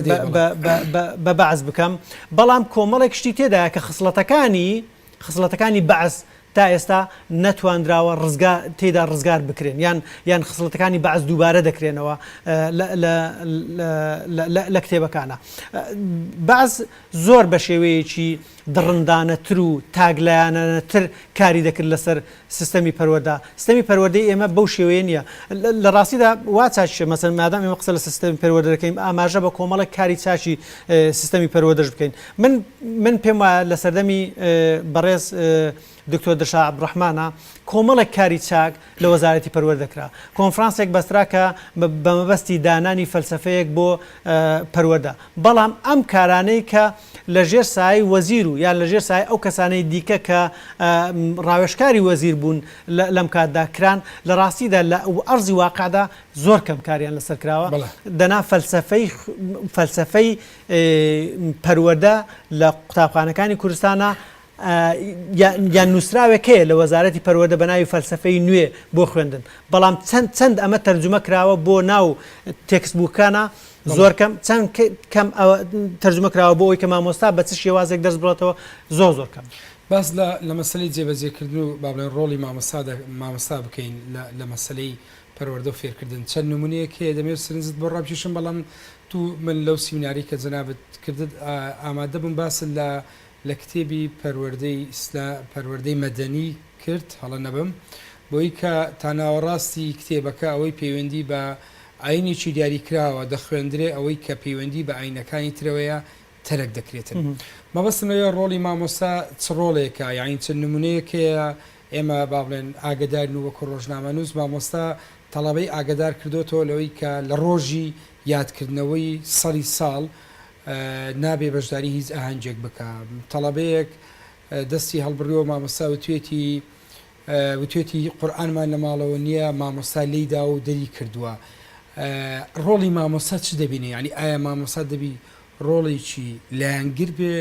بە بەعز بکەم بەڵام کۆمەڵێک شتی تێدایە کە خسڵەتەکانی بەعز تا ئێستا نەتواندراوە تێدا ڕزگار بکرێن یان خسڵەتەکانی بەعز دووبارە دەکرێنەوە لە کتێبەکانە بەعز زۆر بە شێوەیەکی دڕندانەتر و تاگلایانەتر کاری دەکرد لەسەر سیستەمی پەروەردە سیستەمی پەروەردەی ئێمە بەو شێوەیە نییە لە ڕاستیدا وا چاچە مەسەلەن مادام ئێمە قسە لە سیستەمی پەروەردە دەکەین ئاماژە بە کۆمەڵێک کاری چاچی سیستەمی پەروەردەش بکەین من پێم وایە لە سەردەمی بەڕێز دکتۆر دەشا عەبدوڕەحمانە کۆمەڵێک کاری چاک لە وەزارەتی پەروەردەکرا کۆنفرانسێک بەسترا کە بە مەبەستی دانانی فەلسەفەیەک بۆ پەروەردە بەڵام ئەم کارانەی کە لە ژێر سایەی وەزیر و یان لە ژێر سایەی ئەو کەسانەی دیکە کە ڕاوێژکاری وەزیر بوون لەم کاتدا کران لە ڕاستیدا لە ئەرزی واقعدا زۆر کەم کاریان لەسەر کراوە دەنا فەلسەفەی پەروەردە لە قوتابخانەکانی کوردستانە یان نووسراوێکەیە لە وەزارەتی پەروەردە بە ناوی فەلسەفەی نوێ بۆ خوێندن بەڵام چەند ئەمە تەرجمە کراوە بۆ ناو تێکسبوکانە زۆر کەم چەند کەم تەرجمە کراوە بۆ ئەوی کە مامۆستا بە چ شێوازێک دەست بڵێتەوە زۆر کەم باز لە مەسلەی جێبەجێکردن و با بڵێن ڕۆڵی مامۆستا بکەین لە مەسلەی پەروەردە و فێرکردن چەند نمونەیەک هەیە دەمێت سرنجت بۆ ڕابکێشم بەڵام تو من لەو سیمیناری کە جەنابەت کردت ئامادە بم باسن لە کتێبی پەروەردەی مەدەنی کرد هەڵە نەبم بۆی کە تا ناوەڕاستی کتێبەکە ئەوەی پەیوەندی بە ئاینێکی دیاریکراوە دەخوێندرێ ئەوەی کە پەیوەندی بە ئاینەکانی ترەوەیە تەرەک دەکرێتن مەبەستمەوە ڕۆڵی مامۆستا چ ڕۆڵێکە یاین چەند نمونەیەکەیە ئێمە با بڵێن ئاگدارن و وەکو ڕۆژنامەنووس مامۆستا تەڵەبەی ئاگدار کردوتەوە لەوەی کە لە ڕۆژی یادکردنەوەی سەری ساڵ نابێ بەشداری هیچ ئاهەنجێک بکە تەڵەبەیەک دەستی هەڵبڕیەوە مامۆستا وتێتی قورئانمان لە ماڵەوە نییە مامۆستا لێیدا و دەری کردووە ڕۆڵی مامۆستا چ دەبینێ ینی ئایا مامۆستا دەبی ڕۆڵێکی لایەنگر بێ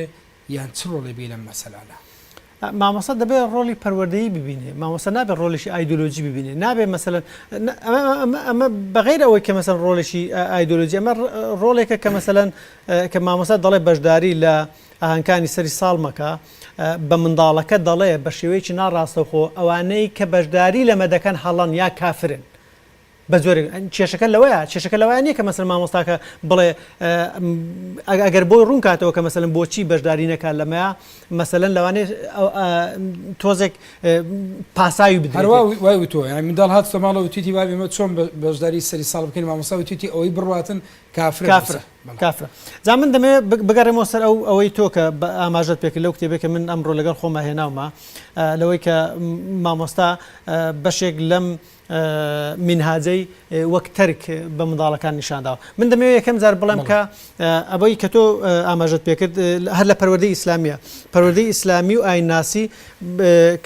یان چ ڕۆڵی بێ لەم مەسەلانە مامۆستا دەبێت ڕۆڵی پەروەردەیی ببینێ مامۆستا نابێت ڕۆڵێکی ئایدۆلۆژی ببینێ نابێت مەسەلەن ئەمە بەغیر ئەوەی کە مەسەن ڕۆڵێکی ئایدۆلۆژی ئەمە ڕۆڵێکە کە مەسەلەن کە مامۆستا دەڵێ بەشداری لە ئاهەنگانی سەری ساڵ مەکە بە منداڵەکە دەڵێ بە شێوەیەکی ناڕاستەوخۆ ئەوانەی کە بەشداری لەمە دەکەن هەڵەن یا کافرن بە زۆر کێشەکە لەوەیە نییە کە مەسەن مامۆستاکە بڵێ ئەگەر بۆی ڕوون کاتەوە کە مەسەلەن بۆچی بەشداری نەکات لەمەیە مەسەلەن لەوانێ تۆزێک پاساوی بدرێت هەروە وای وتۆ یانی منداڵ هاتە ماڵەوە وتیتی وای ئێمە چۆن بەشداری سەری ساڵ بکەین مامۆستا وتیتی ئەوەی بڕواتن کافرە جا من دەمەوێت بگەڕێمەوە سەر ئەوەی تۆ کە ئاماژەت پێکرد لەو کتێبێکە من ئەمڕۆ لەگەڵ خۆمە هێناومە لەوەی کە مامۆستا بەشێک لەم منهاجەی وەک تەرک بە منداڵەکان نیشانداوە من دەمەوێت یەکەم جار بڵێم کە ئەوەی کە تۆ ئاماژەت پێکرد هەر لە پەروەردەی ئیسلامیە پەروەردەی ئیسلامی و ئاینناسی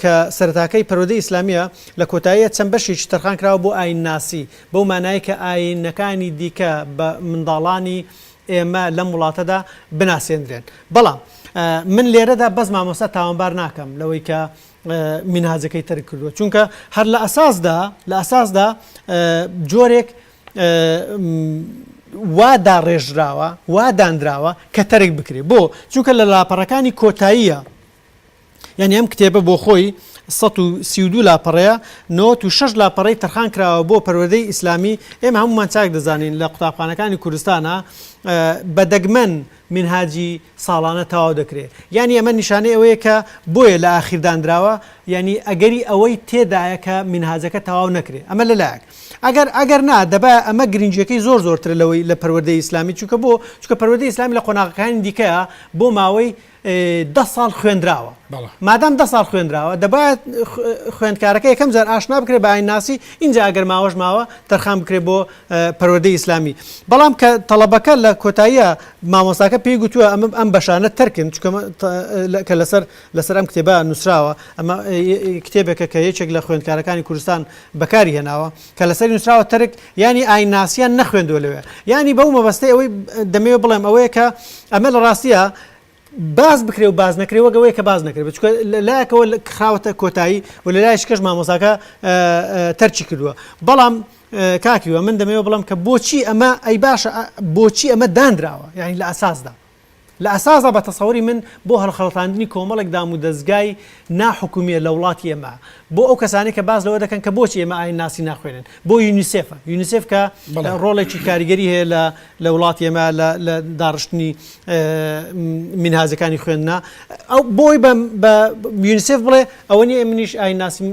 کە سەرتاکەی پەروەردەی ئیسلامیە لە کۆتاییە چەند بەشێکی تەرخان کراوە بۆ ئاینناسی بەو مانای کە ئاینەکانی دیکە بە منداڵانی ئێمە لەم وڵاتەدا بناسێنرێن بەڵام من لێرەدا بەس مامۆستا تاوانبار ناکەم لەوەی کە منهاجەکەی تەرک کردووە چونکە هەر لە ئەساسدا جۆرێک وا داڕێژراوە وا دانراوە کە تەرک بکرێت بۆ چونکە لە لاپەڕەکانی کۆتاییە یعنی ئەم کتێبە بۆ خۆی 132 لاپەڕەیە 96 لاپەڕەی تەرخان کراوە بۆ پەروەردەی ئیسلامی ئێمە هەمومان چاک دەزانین لە قوتابخانەکانی کوردستانە بە دەگمەن منهاجی ساڵانە تەواو دەکرێت یعنی ئەمە نیشانەی ئەوەیە کە بۆیە لە ئاخیردانراوە یعنی ئەگەری ئەوەی تێدایە کە منهاجەکە تەواو نەکرێت ئەمە لەلایەک ئەگەر نا دەبا ئەمە گرنگیەکەی زۆرتر لەوەی لە پەروەردەی ئیسلامی چونکە پەروەردەی ئیسلامی لە قۆناغەکانی دیکەیە بۆ ماوەی 10 ساڵ خوێندراوە مادام 10 ساڵ خوێندراوە دەبایە خوێندکارەکە یەکەم جار ئاشنا بکرێت بە ئاینناسی اینجا ئەگەر ماوەش ماوە تەرخان بکرێت بۆ پەروەردەی ئیسلامی بەڵام کە تەڵەبەکە لە کۆتاییە مامۆستاکە پێی گوتووە ئەم بەشانە تەرکن کە لەسەر ئەم کتێبە نووسراوە ئەمە کتێبێکە کە یەکێک لە خوێندکارەکانی کوردستان بەکاری هێناوە کە لەسەر نووسراوە تەرک ینی ئاینناسیان نەخوێندوە لەوێ ینی بەو مەبەستەی ئەوەی دەمەوێت بڵێم ئەوەیە کە ئەمە لە ڕاستیە باز بکرێ و باز نەکرێ وەگەوەی کە باز نەکرێت چونکە لایەکەوە خراوەتە کۆتایی و لە لایەش کەش مامۆستاکە تەرچی کردووە بەڵام کاکیوە من دەمەوێت بڵم کە بۆچی ئەمە ئەی باشە بۆچی ئەمە دانراوە یعنی لە ئەساسدا لە ئەساسا بە تەسەوری من بۆ هەڵخەڵەتاندنی کۆمەڵێک دام و دەستگای ناحکومیە لە وڵاتی ئێمە بۆ ئەو کەسانی کە باز لەوە دەکەن کە بۆچی ئێمە ئاینناسی ناخوێنن بۆ یونیسێف کە ڕۆڵێکی کاریگەری هەیە لە وڵاتی ئێمە لە داڕشتنی منهاجەکانی خوێندنا ئەو بۆی بە یونیسێف بڵێ ئەوە نیە منیش ئاینناسی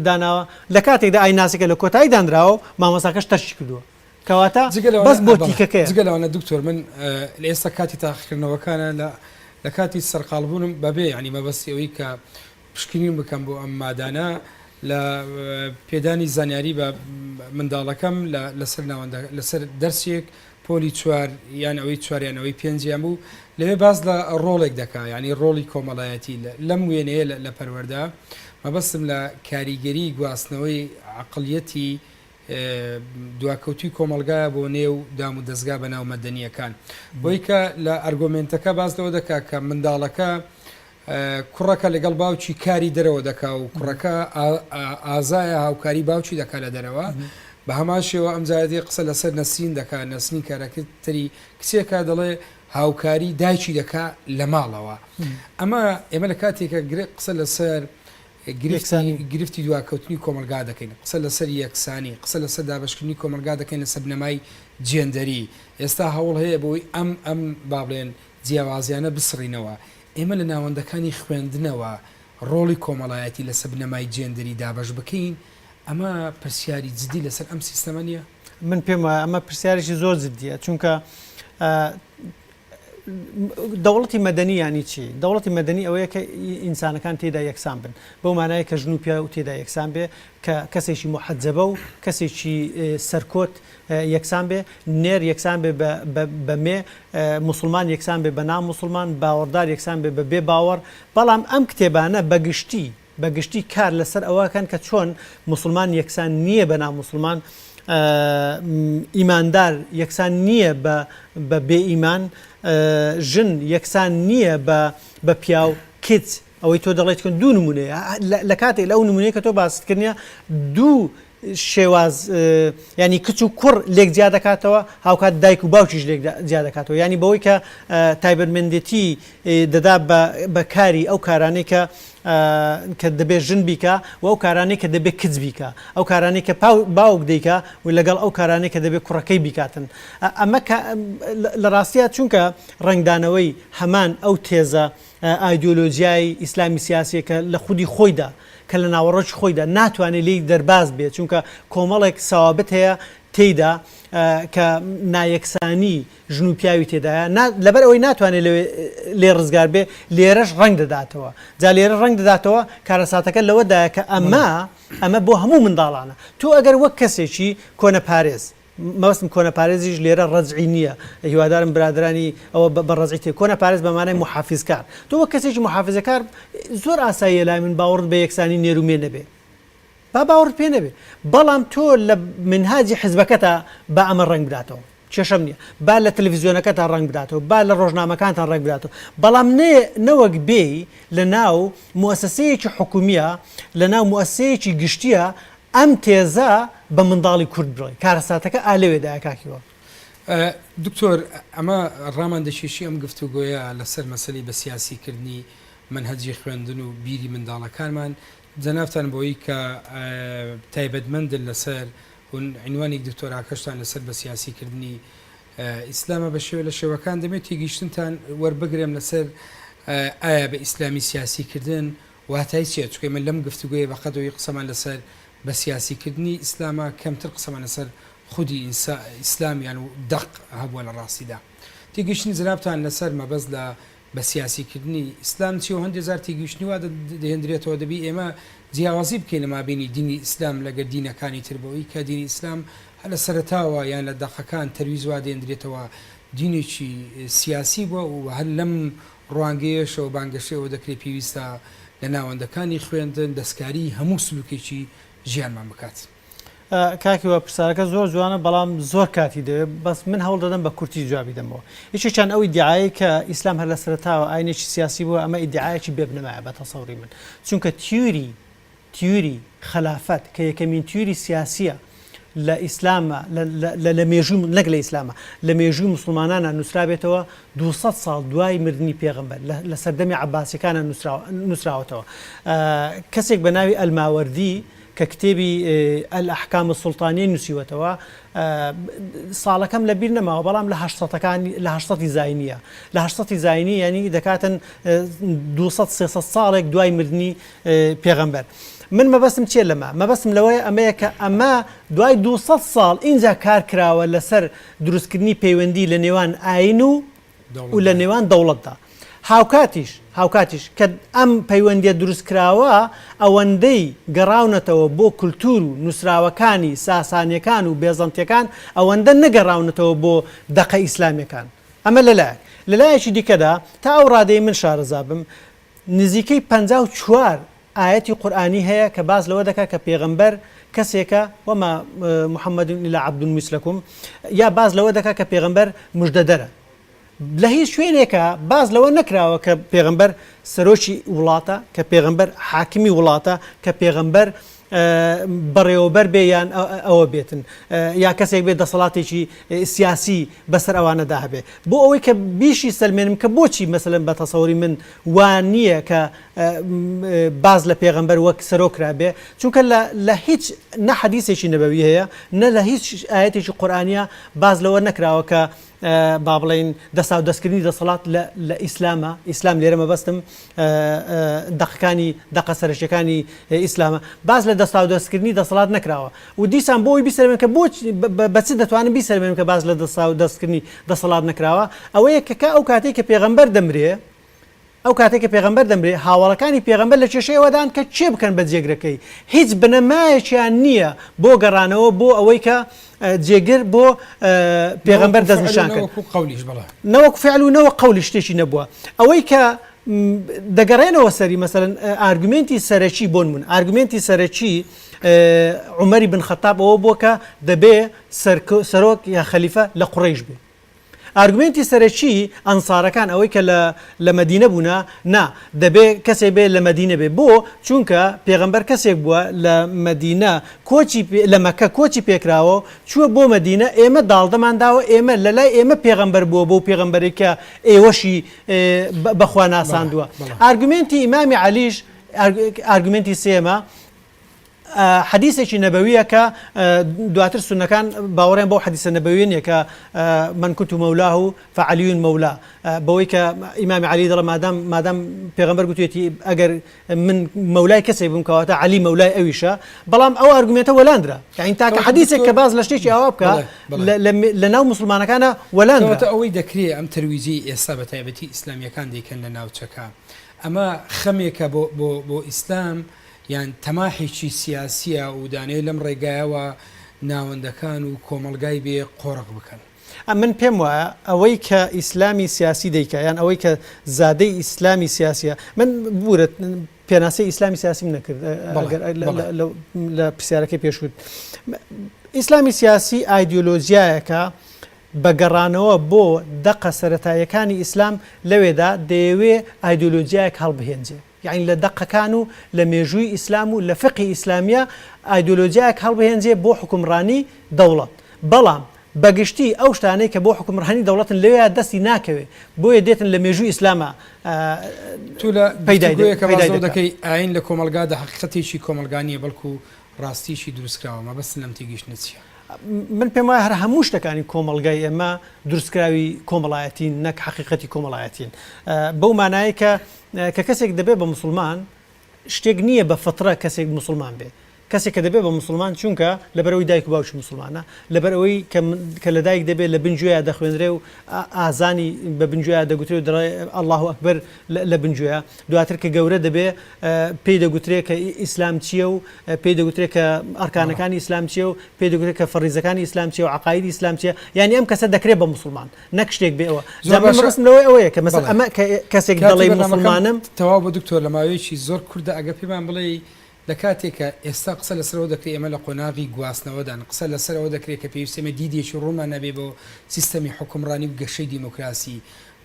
داناوە لە کاتێکدا ئاینناسیکە لە کۆتایی دانراوە مامۆستاکەش تەرچی کردووە کەواتە بەس بۆ تیکەکەیە جگەلەوەنە دکتۆر من لە ئێستا کاتی تاقیکردنەوەکانە لە کاتی سەرقاڵبوونم بەبێ ینی مەبەستی ئەوەی کە پشکنین بکەم بۆ ئەم مادانە لە پێدانی زانیاری بە منداڵەکەم لەسەر دەرسێک پۆلی 4 یان ئەوەی 4 یان ئەوەی 5 بوو لەوێ باز لە ڕۆڵێک دەکا ینی ڕۆڵی کۆمەڵایەتی لەم وێنەیە لە پەروەردە مەبەستم لە کاریگەری گواستنەوەی عەقڵیەتی دواکەوتی کۆمەلگایە بۆ نێو دام و دەستگا بە ناو مەدەنیەکان بۆی کە لە ئەرگۆمنتەکە باز لەوە دەکا کە منداڵەکە کوڕەکە لەگەڵ باوکی کاری دەرەوە دەکا و کوڕەکە ئازایە هاوکاری باوکی دەکا لە دەرەوە بە هەمان شێوە ئەم جارەتی قسە لەسەر نەسرین دەکات نەسرین کارەکەتری کچێکە دەڵێ هاوکاری دایکی دەکا لە ماڵەوە ئەمە ئێمە لە کاتێکە قسە لەسەر گرفتی دواکەوتنی کۆمەلگا دەکەین قسە لەسەر یەکسانی قسە لەسەر دابشکردنی کۆمەلگا دەکەین لە سەبنەمای جێندەری ئێستا هەوڵ هەیە بۆی ئەم با بڵێن جیاوازیانە بسڕینەوە ئێمە لە ناوەندەکانی خوێندنەوە ڕۆڵی کۆمەڵایەتی لە سەبنەمای جێندەری دابش بکەین ئەمە پرسیاری جدی لەسەر ئەم سیستەمە نییە من پێم وایە ئەمە پرسیارێکی زۆر جدیە چونکە دەوڵەتی مەدەنی ینی چی دەوڵەتی مەدەنی ئەوەیە کە ئینسانەکان تێدا یەکسان بن بەو مانایە کە ژن و پیا و تێدا یەکسان بێ کە کەسێکی محەجەبە و کەسێکی سەرکۆت یەکسان بێ نێر یەکسان بێ بەمێ موسڵمان یەکسان بێ بە نام موسڵمان باوەڕدار یەکسان بێ بە بێ باوەڕ بەڵام ئەم کتێبانە بەگشتی کار لەسەر ئەوەکەن کە چۆن موسڵمان یەکسان نییە بە نام موسڵمان ئیماندار یەکسان نییە بە بێ ئیمان ژن یەکسان نییە بە پیاو کچ ئەوەی تۆ دەڵێت کن دوو نمونەیە لە کاتێک لەو نمونەیە کە تۆ باسکردنیە دوو شێواز ینی کچ و کوڕ لێک جیا دەکاتەوە هاوکات دایک و باوکیش لێک جیا دەکاتەوە ینی بەوەی کە تایبەتمەندێتی دەدا بە کاری ئەو کارانەی کە دەبێت ژن بیکە و ئەو کارانەی کە دەبێت کچ بیکە ئەو کارانەی کە باوک دیکە و لەگەڵ ئەو کارانەی کە دەبێت کوڕەکەی بیکاتن ئەمە لە ڕاستیە چونکە ڕنگدانەوەی هەمان ئەو تێزە ئایدۆلۆژیای ئیسلامی سیاسیە کە لە خودی خۆیدا کە لە ناوەڕۆژ خۆیدا ناتوانێت لی دەرباز بێت چونکە کۆمەڵێک سەوابەت هەیە تێیدا کە نایەکسانی ژن و پیاوی تێدایە لەبەر ئەوەی ناتوانێت لێ ڕزگار بێ لێرەش ڕنگ دەداتەوە جا لێرە ڕنگ دەداتەوە کارەساتەکە لەوەدایە کە ئەمە بۆ هەموو منداڵانە تۆ ئەگەر وەک کەسێکی کۆنە پارێز مەوەستم کۆنە پارێزیش لێرە ڕەجعی نییە هیوادارم برادرانی ئەوە بە ڕەجعی تێ کۆنە پارێز بەمانای محافیزکار تۆ وەک کەسێکی محافیزەکار زۆر ئاساییە لای من باوەڕت بە یەکسانی نێرومێ نەبێ با باوەڕت پێ نەبێ بەڵام تۆ لە منهاجی حیزبەکەتە با ئەمە ڕنگ بداتەوە کێشەم نییە با لە تەلەڤیزیۆنەکەتان ڕنگ بداتەوە با لە ڕۆژنامەکانتان ڕنگ بداتەوە بەڵام نەوەک بێ لە ناو موسسەیەکی حکومیە لە ناو موسسەیەکی گشتیە ئەم تێزە بە منداڵی کورد بڵێ کارەساتەکە ئالەوێدایە کاکیوە دکتۆر ئەمە ڕاماندەشێشی ئەم گفتوگۆیە لەسەر مەسەلەی بە سیاسیکردنی منهەجی خوێندن و بیری منداڵەکانمان جەنابتان بۆی کە تایبەتمەندن لەسەر عنوانی دکتۆراکەشتان لەسەر بە سیاسیکردنی ئیسلامە بە شێوە لە شێوەکان دەمێت تێگەیشتنتان وەربگرێم لەسەر ئایا بە ئیسلامی سیاسیکردن واتای چێت چکە من لەم گفتوگوۆیە بەقەدەوەی قسەمان لەسەر بە سیاسیکردنی ئیسلامە کەمتر قسەمان لەسەر خودی ئیسلامیان و دەق هەبووە لە ڕاستیدا تێگەیشتنی جەنابتان لەسەر مەبەز لە بە سیاسیکردنی ئیسلام چی و هەندێک زار تێگەیشتنی وا دەهێنرێتەوە دەبی ئێمە جیاوازی بکەین لە مابینی دینی ئیسلام لەگەر دینەکانی تر بەوەی کە دینی ئیسلام هە لە سەرەتاوە یان لە دەقەکان تەرویز وا دێنرێتەوە دینێکی سیاسی بووە و هەر لەم ڕوانگەیەشەوە بانگەشەوە دەکرێت پێویستە لە ناوەندەکانی خوێندن دەستکاری هەموو سلوکێکی ژیانمان بکات. کاکیوە پرسیارەکە زۆر جوانە بەڵام زۆر کاتی دەوێت بەس من هەوڵ دەدەم بە کورتی جوابی دەمەوە هیچیان ئەو ئیدعایی کە ئیسلام هەر لە سەرەتاوە ئاینێکی سیاسی بووە ئەمە ئیدعایەکی بێبنەمایە بە تەسەوری من چونکە تیوری خلافەت کە یەکەمین تیوری سیاسیە لە ئیسلامە لە مێژوو نەک لە ئیسلامە لە مێژووی مسلمانانە نووسرابێتەوە 200 ساڵ دوای مردنی پێغەمبەر لە سەردەمی عەباسیەکانە نووسراوەتەوە کەسێک بە ناوی ئەلماوەردی کە کتێبی ئەلئەحکام السوڵتانیە نووسیوەتەوە ساڵەکەم لە بیر نەماوە بەڵام لە 800 زاینیە لە 800 زاینی ینی دەکاتن 200 ساڵێک دوای مردنی پێغەمبەر من مەبەستم چێ لەمە مەبەستم لەوەیە ئەمەیە کە ئەمە دوای 200 ساڵ اینجا کار کراوە لەسەر دروستکردنی پەیوەندی لە نێوان ئاین و لە نێوان دەوڵەتدا هاوکاتیش کە ئەم پەیوەندیە دروستکراوە ئەوەندەی گەڕاونەتەوە بۆ کولتور و نووسراوەکانی ساسانیەکان و بێزەنتیەکان ئەوەندە نەگەڕاونەتەوە بۆ دەقە ئیسلامیەکان ئەمە لەلایەکی دیکەدا تا ئەو ڕادەی من شارەزا بم نزیکەی 54 ئاەتی قورئانی هەیە کە باز لەوە دەکات کە پێغەمبەر کەسێکە وەما محەممەد إلا عەبد مثلکم یا باز لەوە دەکات کە پێغەمبەر موژدەدەرە لە هیچ شوێنێکە باز لەوە نەکراوە کە پێغەمبەر سەرۆکی وڵاتە کە پێغەمبەر حاکمی وڵاتە کە پێغەمبەر بەڕێوەبەر بێ یان ئەوە بێتن یا کەسێک بێت دەسەڵاتێکی سیاسی بەسەر ئەوانەدا هەبێ بۆ ئەوەی کە بیشی سەلمێنم کە بۆچی مەسەلەن بە تەسەوری من وان نییە کە باز لە پێغەمبەر وەک سەرۆکرا بێ چونکە لە هیچ نە حەدیثێکی نەبەوی هەیە نە لە هیچ ئاەتێکی قورئانیە باز لەوە نەکراوە کە با بڵێن دەسا و دەستکردنی دەسەڵات لە ئیسلامە ئیسلام لێرە مەبەستم دەقە سەرچەکانی ئیسلامە باز لە دەسا و دەستکردنی دەسەڵات نەکراوە و دیسان بۆی بیسەرمێن کە بەچ دەتوانن بیسەرمێن کە باز لە دەسا و دەستکردنی دەسەڵات نەکراوە ئەوەیە کە ئەو کاتێک کە پێغەمبەر دەمرێ ئەو کاتێک کە پێغەمبەر دەمرێ هاوڵەکانی پێغەمبەر لە کێشەیەوەدان کە چێ بکەن بە جێگرەکەی هیچ بنەمایەکیان نییە بۆ گەڕانەوە بۆ ئەوەی کە جێگر بۆ پێغەمبەر دەستنیشانکرد نەوەک فعل و نەوەک قەولی شتێکی نەبووە ئەوەی کە دەگەڕێنەوە سەری مەسەلەن ئارگومنتی سەرەکی بۆ نمون ئارگومنتی سەرەکی عومەری بن خەتاب ئەوە بووە کە دەبێ سەرۆک یا خەلیفە لە قوڕەیش بێ ئارگومنتی سەرەکی ئەنسارەکان ئەوەی کە لە مەدینە بوونا نا دەبێ کەسێک بێ لە مەدینە بێ بۆ چونکە پێغەمبەر کەسێک بووە لە مەدینە لە مەکە کۆچی پێکراوە چووە بۆ مەدینە ئێمە داڵدەمانداوە ئێمە لە لای ئێمە پێغەمبەر بووە بۆ پێغەمبەرێکە ئێوەشی بەخوا ناساندووە ئارگومنتی ئیمامی عەلیش ئارگومنتی سێمە حەدیثێکی نەبەویە کە دواتر سونەکان باوەڕیان بەو حەدیثە نەبەویە کە من كنت مولاه فعلي مولاه بەوەی کە ئیمامی عەلی دەڵێ مادام پێغەمبەر گوتوێتی ئەگەر من مەولای کەسێک بم کەواتە عەلی مەولای ئەویشە بەڵام ئەو ئارگومنتە وەلاندرا یعنی تاکە حەدیثێک کە باز لە شتێکی ئەوە بکە لە ناو موسڵمانەکانە وەلاندرا ئەوەی دەکرێت ئەم تەرویزی ئێستا بە تایبەتی ئیسلامیەکان دەیکەن لە ناوچەکە ئەمە خەمێکە بۆ ئیسلام یان تەماحێکی سیاسیە و دانێ لەم ڕێگایەوە ناوەندەکان و کۆمەلگای بێ قۆڕق بکەن من پێم وایە ئەوەی کە ئیسلامی سیاسی دەیکە یان ئەوەی کە زادەی ئیسلامی سیاسیە من بورە پێناسەی ئیسلامی سیاسیم نەکرد لە پرسیارەکەی پێشوت ئیسلامی سیاسی ئایدیۆلۆژیایەکە بەگەڕانەوە بۆ دەقە سەرەتاییەکانی ئیسلام لەوێدا دەیەوێ ئایدیۆلۆژیایەک هەڵبهێنجێ یعنی لە دەقەکان و لە مێژووی ئیسلام و لە فقی ئیسلامیە ئایدۆلۆژیایەک هەڵبهێنجێ بۆ حکومڕانی دەوڵەت بەڵام بەگشتی ئەو شتانەی کە بۆ حکومڕانی دەوڵەتن لەوێ دەستی ناکەوێت بۆیە دێتن لە مێژووی ئیسلامە تو لە پەیدای دەکەی ئاین لە کۆمەلگادا حقیقەتێکی کۆمەلگانیە بەڵکو ڕاستیشی دروستکراوە مەبەستن لەم تێگەیشتنە چییە من پێم وایە هەر هەموو شتەکانی کۆمەلگای ئێمە دروستکراوی کۆمەڵایەتین نەک حقیقەتی کۆمەڵایەتین بەو مانایە کە کەسێک دەبێت بە مسلمان شتێک نییە بە فترە کەسێک مسلمان بێ کەسێک کە دەبێت بە مسلمان چونکە لەبەرەوەی دایک و باوکی مسلمانە لەبەرەوەی کە لە دایک دەبێت لە بنجوێە دەخوێنرێ و ئازانی بە بنجوێە دەگوترێت و دەڵێ الله ئەکبەر لە بنجوێە دواتر کە گەورە دەبێ پێی دەگوترێت کە ئیسلام چییە و پێی دەگوترێت کە ئەرکانەکانی ئیسلام چییە و پێی دەگوترێت کە فەڕیزەکانی ئیسلام چییە و عقایدی ئیسلام چییە یعنی ئەم کەسە دەکرێت بە مسلمان نەک شتێک بێەوە ڕسم لەوەی ئەوەیە کە مەسەڵ ئەمە کەسێک دەڵێ مسلمانم تەواو بە دکتۆر لە ماوەیەکی زۆر کوردە ئەگە پێمان بڵێ لە کاتێکە ئێستا قسە لەسەرەوە دەکرێت ئێمە لە قۆناغی گواستنەوەدان قسە لەسەرەوە دەکرێت کە پێویستێمە دیدێکی ڕوومان نەبێ بۆ سیستەمی حکومڕانی و گەشەی دیموکراسی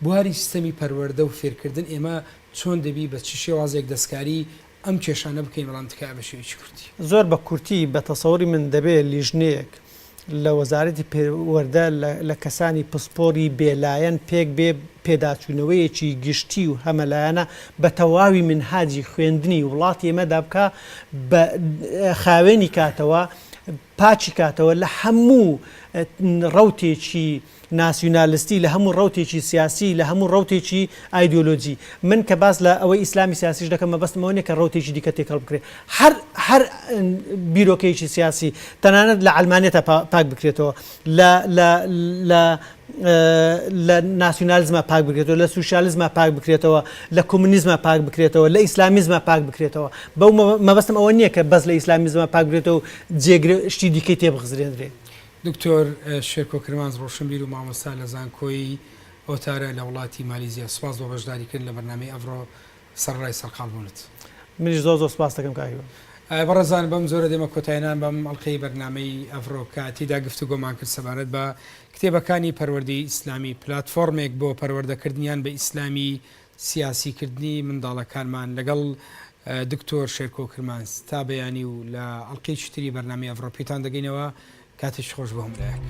بواری سیستەمی پەروەردە و فێرکردن ئێمە چۆن دەبی بە چ شێوازێک دەستکاری ئەم کێشانە بکەین بەڵام تکا بە شێوەیەکی کورتی زۆر بە کورتی بە تەسەوری من دەبێت لیژنەیەک لە وەزارەتی پەروەردە لە کەسانی پسپۆری بێلایەن پێک بێ پێداچوونەوەیەکی گشتی و هەمەلایەنە بە تەواوی منهاجی خوێندنی وڵاتی ئێمەدا بکە بە خاوێنی کاتەوە پاچی کاتەوە لە هەموو ڕەوتێکی ناسیۆنالیستی لە هەموو ڕەوتێکی سیاسی لە هەموو ڕەوتێکی ئایدۆلۆجی من کە باس لە ئەوەی ئیسلامی سیاسیش دەکەم مەبەستمەوە کە ڕەوتێکی دیکە تێکەڵ بکرێت هەر بیرۆکەیەکی سیاسی تەنانەت لە ئەلمانێتە پاک بکرێتەوە لە ناسیۆنالیزمە پاک بکرێتەوە لە سوشیالیزمە پاک بکرێتەوە لە کۆمونیزمە پاک بکرێتەوە لە ئیسلامیزمە پاک بکرێتەوە بەو مەبەستم ئەوە نییە کە بەس لە ئیسلامیزمە پاک بکرێتەوە و جێگرێ شتی دیکەی تێبخزرێنرێ دکتۆر شێرکۆ کرمانز ڕۆشنبیر و مامۆستا لە زانکۆی ئۆتارە لە وڵاتی مالیزیا سوپاس بۆ بەشداریکردن لە بەرنامەی ئەڤڕۆ سەرڕای سەرقاڵبوونت منیش زۆر سوپاس دەکەم کاکیوە بەڕێزان بەم زۆرە دێمە کۆتاییان بەم ئەڵقەی بەرنامەی ئەڤڕۆ کە تێدا گفتوگۆمان کرد سەبارەت بە کتێبەکانی پەروەردەی ئیسلامی پلاتفۆرمێک بۆ پەروەردەکردنیان بە ئیسلامی سیاسیکردنی منداڵەکانمان لەگەڵ دکتۆر شێرکۆ کرمانس تا بەیانی و لە ئەڵقەی شتری بەرنامەی ئەڤڕۆ پێتان دەگەینەوە کاتێک خۆش بۆ هەملایەک.